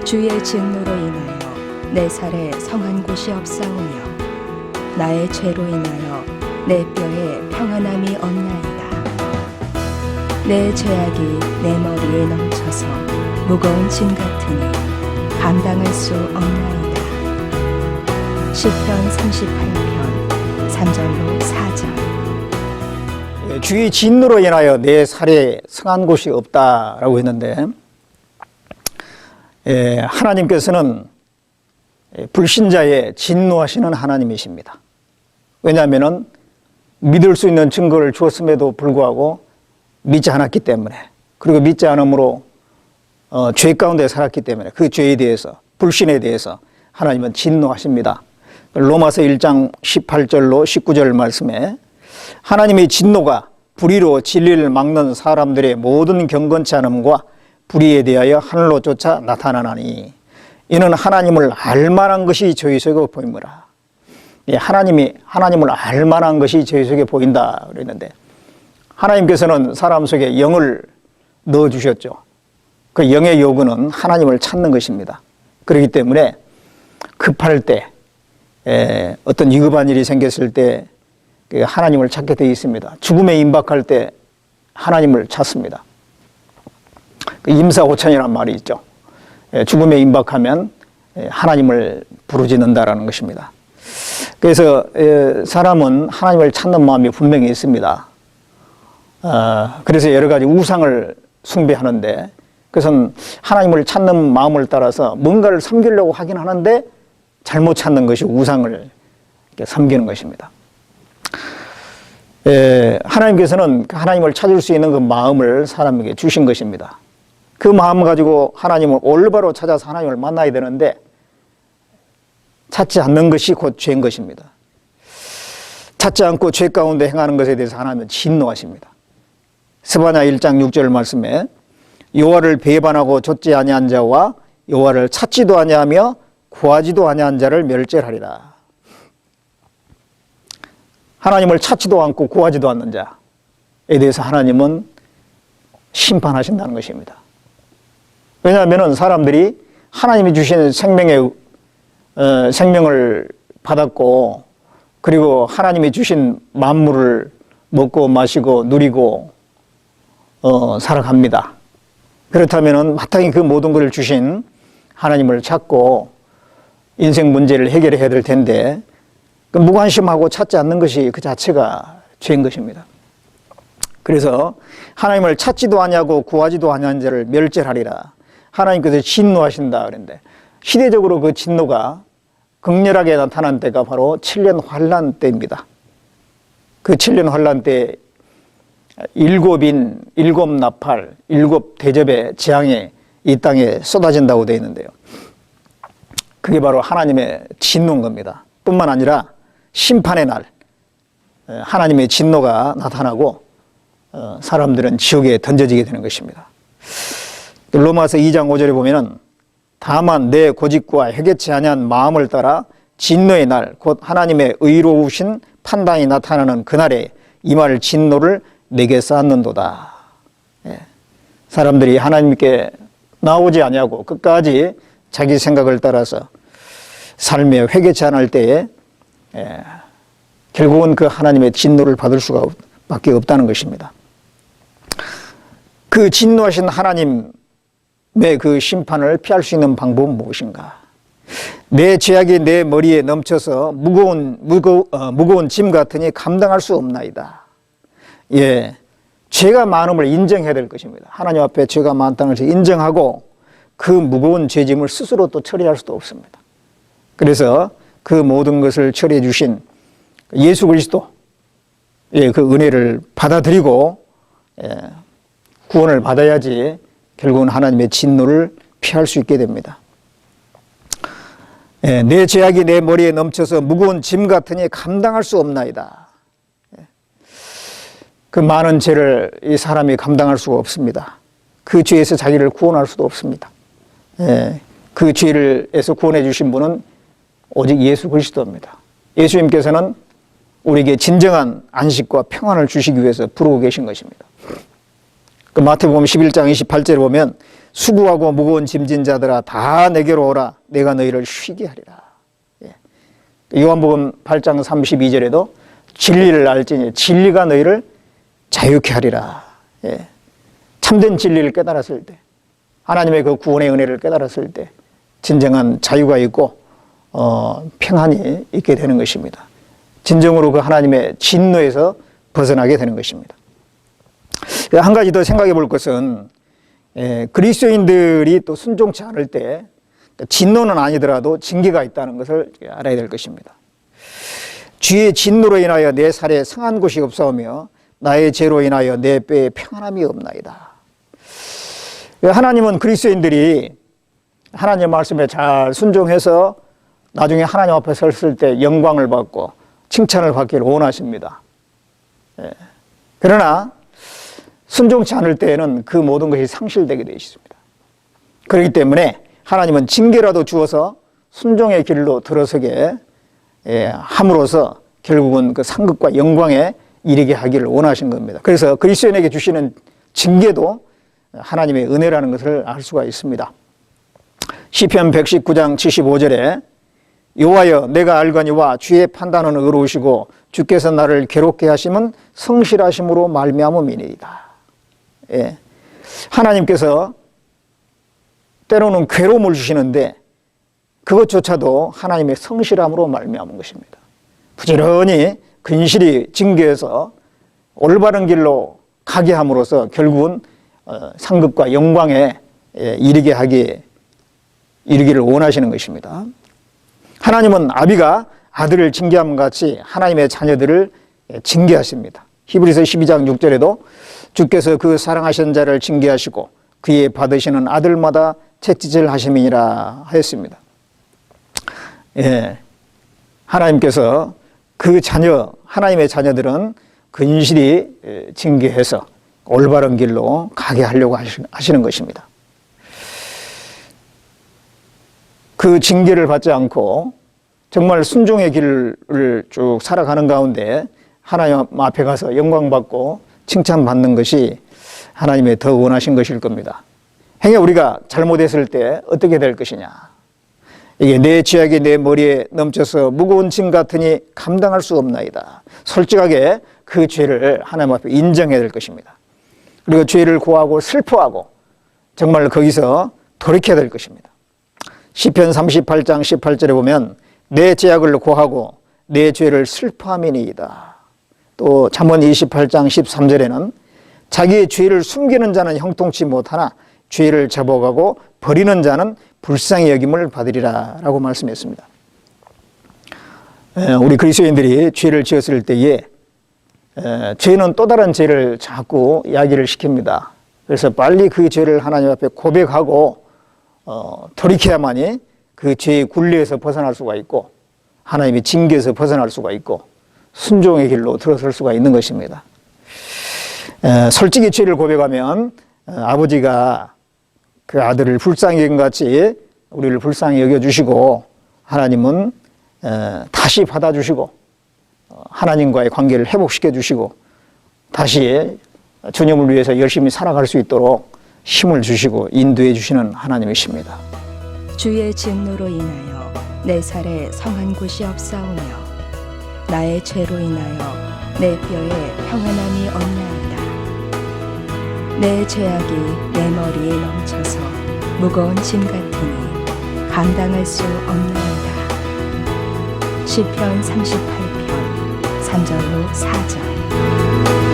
주의 진노로 인하여 내 살에 성한 곳이 없사오며 나의 죄로 인하여 내 뼈에 평안함이 없나이다. 내 죄악이 내 머리에 넘쳐서 무거운 짐 같으니 감당할 수 없나이다. 시편 38편 3절로 4절. 주의 진노로 인하여 내 살에 성한 곳이 없다라고 했는데, 하나님께서는 불신자에 진노하시는 하나님이십니다. 왜냐하면 믿을 수 있는 증거를 주었음에도 불구하고 믿지 않았기 때문에, 그리고 믿지 않음으로 죄 가운데 살았기 때문에 그 죄에 대해서, 불신에 대해서 하나님은 진노하십니다. 로마서 1장 18절로 19절 말씀에 하나님의 진노가 불의로 진리를 막는 사람들의 모든 경건치 않음과 불의에 대하여 하늘로 쫓아 나타나나니 이는 하나님을 알만한 것이 저희 속에 보이므라. 하나님을 알만한 것이 저희 속에 보인다 그랬는데, 하나님께서는 사람 속에 영을 넣어주셨죠. 그 영의 요구는 하나님을 찾는 것입니다. 그렇기 때문에 급할 때, 어떤 위급한 일이 생겼을 때 하나님을 찾게 되어 있습니다. 죽음에 임박할 때 하나님을 찾습니다. 임사오찬이라는 말이 있죠. 죽음에 임박하면 하나님을 부르짖는다라는 것입니다. 그래서 사람은 하나님을 찾는 마음이 분명히 있습니다. 그래서 여러 가지 우상을 숭배하는데, 그것은 하나님을 찾는 마음을 따라서 뭔가를 섬기려고 하긴 하는데 잘못 찾는 것이 우상을 섬기는 것입니다. 하나님께서는 하나님을 찾을 수 있는 그 마음을 사람에게 주신 것입니다. 그 마음 가지고 하나님을 올바로 찾아서 하나님을 만나야 되는데 찾지 않는 것이 곧 죄인 것입니다. 찾지 않고 죄 가운데 행하는 것에 대해서 하나님은 진노하십니다. 스바냐 1장 6절 말씀에 여호와를 배반하고 좇지 아니한 자와 여호와를 찾지도 아니하며 구하지도 아니한 자를 멸절하리라. 하나님을 찾지도 않고 구하지도 않는 자에 대해서 하나님은 심판하신다는 것입니다. 왜냐하면 사람들이 하나님이 주신 생명을 받았고, 그리고 하나님이 주신 만물을 먹고 마시고 누리고 살아갑니다. 그렇다면 마땅히 그 모든 것을 주신 하나님을 찾고 인생 문제를 해결해야 될 텐데, 그 무관심하고 찾지 않는 것이 그 자체가 죄인 것입니다. 그래서 하나님을 찾지도 아니하고 구하지도 아니한 자를 멸절하리라. 하나님께서 진노하신다 그랬는데, 시대적으로 그 진노가 극렬하게 나타난 때가 바로 7년 환란 때입니다. 그 7년 환란 때 7인, 7나팔, 7대접의 재앙이 이 땅에 쏟아진다고 되어 있는데요. 그게 바로 하나님의 진노인 겁니다. 뿐만 아니라 심판의 날 하나님의 진노가 나타나고 사람들은 지옥에 던져지게 되는 것입니다. 로마서 2장 5절에 보면은 다만 내 고집과 회개치 아니한 마음을 따라 진노의 날 곧 하나님의 의로우신 판단이 나타나는 그날에 임할 진노를 내게 쌓는도다. 사람들이 하나님께 나오지 아니하고 끝까지 자기 생각을 따라서 삶에 회개치 않을 때에 결국은 그 하나님의 진노를 받을 수밖에 없다는 것입니다. 그 진노하신 하나님의 그 심판을 피할 수 있는 방법은 무엇인가? 내 죄악이 내 머리에 넘쳐서 무거운 짐 같으니 감당할 수 없나이다. 죄가 많음을 인정해야 될 것입니다. 하나님 앞에 죄가 많다는 것을 인정하고 그 무거운 죄짐을 스스로 또 처리할 수도 없습니다. 그래서 그 모든 것을 처리해 주신 예수 그리스도, 그 은혜를 받아들이고 구원을 받아야지 결국은 하나님의 진노를 피할 수 있게 됩니다. 내 죄악이 내 머리에 넘쳐서 무거운 짐 같으니 감당할 수 없나이다. 그 많은 죄를 이 사람이 감당할 수가 없습니다. 그 죄에서 자기를 구원할 수도 없습니다. 그 죄에서 구원해 주신 분은 오직 예수 그리스도입니다. 예수님께서는 우리에게 진정한 안식과 평안을 주시기 위해서 부르고 계신 것입니다. 그 마태복음 11장 28절에 보면 수고하고 무거운 짐진 자들아 다 내게로 오라 내가 너희를 쉬게 하리라. 요한복음 8장 32절에도 진리를 알지니 진리가 너희를 자유케 하리라. 참된 진리를 깨달았을 때, 하나님의 그 구원의 은혜를 깨달았을 때 진정한 자유가 있고 평안이 있게 되는 것입니다. 진정으로 그 하나님의 진노에서 벗어나게 되는 것입니다. 한 가지 더 생각해 볼 것은 그리스도인들이 또 순종치 않을 때 진노는 아니더라도 징계가 있다는 것을 알아야 될 것입니다. 주의 진노로 인하여 내 살에 성한 곳이 없사오며 나의 죄로 인하여 내 뼈에 평안함이 없나이다. 하나님은 그리스도인들이 하나님의 말씀에 잘 순종해서 나중에 하나님 앞에 섰을 때 영광을 받고 칭찬을 받기를 원하십니다. 그러나 순종치 않을 때에는 그 모든 것이 상실되게 되어 있습니다. 그렇기 때문에 하나님은 징계라도 주어서 순종의 길로 들어서게 함으로써 결국은 그 상급과 영광에 이르게 하기를 원하신 겁니다. 그래서 그리스도인에게 주시는 징계도 하나님의 은혜라는 것을 알 수가 있습니다. 시편 119장 75절에 여호와여 내가 알거니와 주의 판단은 의로우시고 주께서 나를 괴롭게 하심은 성실하심으로 말미암음이니이다. 하나님께서 때로는 괴로움을 주시는데 그것조차도 하나님의 성실함으로 말미암은 것입니다. 부지런히 근실히 징계해서 올바른 길로 가게 함으로써 결국은 상급과 영광에 이르기를 원하시는 것입니다. 하나님은 아비가 아들을 징계함 같이 하나님의 자녀들을 징계하십니다. 히브리서 12장 6절에도 주께서 그 사랑하신 자를 징계하시고 그의 받으시는 아들마다 채찍질 하심이니라 하였습니다. 하나님께서 그 자녀, 하나님의 자녀들은 근실히 징계해서 올바른 길로 가게 하려고 하시는 것입니다. 그 징계를 받지 않고 정말 순종의 길을 쭉 살아가는 가운데 하나님 앞에 가서 영광받고 칭찬받는 것이 하나님의 더 원하신 것일 겁니다. 행여 우리가 잘못했을 때 어떻게 될 것이냐. 이게 내 죄악이 내 머리에 넘쳐서 무거운 짐 같으니 감당할 수 없나이다. 솔직하게 그 죄를 하나님 앞에 인정해야 될 것입니다. 그리고 죄를 고하고 슬퍼하고 정말 거기서 돌이켜야 될 것입니다. 시편 38장 18절에 보면 내 죄악을 고하고 내 죄를 슬퍼함이니이다. 또 잠언 28장 13절에는 자기의 죄를 숨기는 자는 형통치 못하나 죄를 접어가고 버리는 자는 불쌍히 여김을 받으리라 라고 말씀했습니다. 우리 그리스도인들이 죄를 지었을 때에 죄는 또 다른 죄를 자꾸 이야기를 시킵니다. 그래서 빨리 그 죄를 하나님 앞에 고백하고 돌이켜야만이 그 죄의 굴레에서 벗어날 수가 있고 하나님의 징계에서 벗어날 수가 있고 순종의 길로 들어설 수가 있는 것입니다. 솔직히 죄를 고백하면 아버지가 그 아들을 불쌍히 여김같이 우리를 불쌍히 여겨주시고 하나님은 다시 받아주시고 하나님과의 관계를 회복시켜 주시고 다시 주님을 위해서 열심히 살아갈 수 있도록 힘을 주시고 인도해 주시는 하나님이십니다. 주의 진노로 인하여 내 살에 성한 곳이 없사오며 나의 죄로 인하여 내 뼈에 평안함이 없나이다. 내 죄악이 내 머리에 넘쳐서 무거운 짐 같으니 감당할 수 없나이다. 시편 38편 3절로 4절.